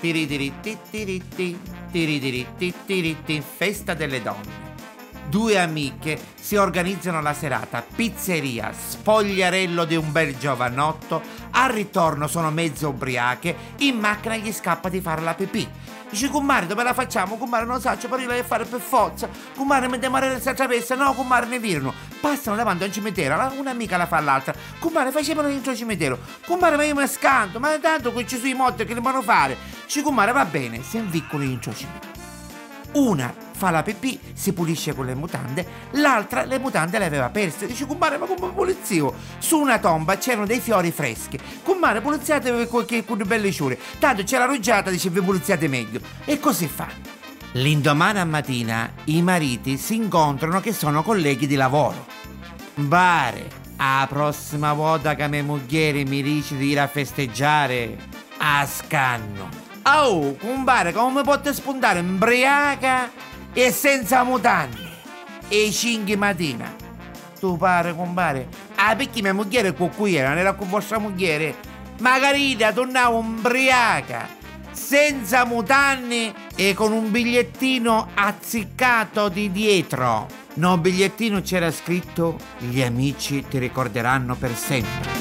Tiritiritti, tiritti, tiritiritti, tiritti, festa delle donne. Due amiche si organizzano la serata, pizzeria, spogliarello di un bel giovanotto, al ritorno sono mezzo ubriache, in macchina gli scappa di fare la pipì. Dice, comare, dove la facciamo? Comare, non so, però io la devo fare per forza. Comare, mi devo questa travessa. No, comare, ne virano. Passano davanti a un cimitero, un'amica la fa all'altra. Comare, facevano dentro il cimitero. Comare, ma io mi scanto, ma tanto qui ci sono i morti che li vanno fare. Dice, comare, va bene, si inviccano dentro il cimitero. Una fa la pipì, si pulisce con le mutande, l'altra le mutande le aveva perse. Dice, comare, ma come pulizio? Su una tomba c'erano dei fiori freschi. Comare, puliziate con belle ciure. Tanto c'è la rugiada, dice, vi puliziate meglio. E così fa. L'indomani a mattina i mariti si incontrano che sono colleghi di lavoro. Bare, la prossima volta che mia moglie mi dice di ir a festeggiare, a scanno. Oh, compare, come potete spuntare imbriaca e senza mutande e 5 mattina? Tu pare, compare, perché mia moglie con cui era, non era con vostra moglie? Margarita tornava imbriaca, senza mutanni e con un bigliettino azzeccato di dietro. No, bigliettino c'era scritto: gli amici ti ricorderanno per sempre.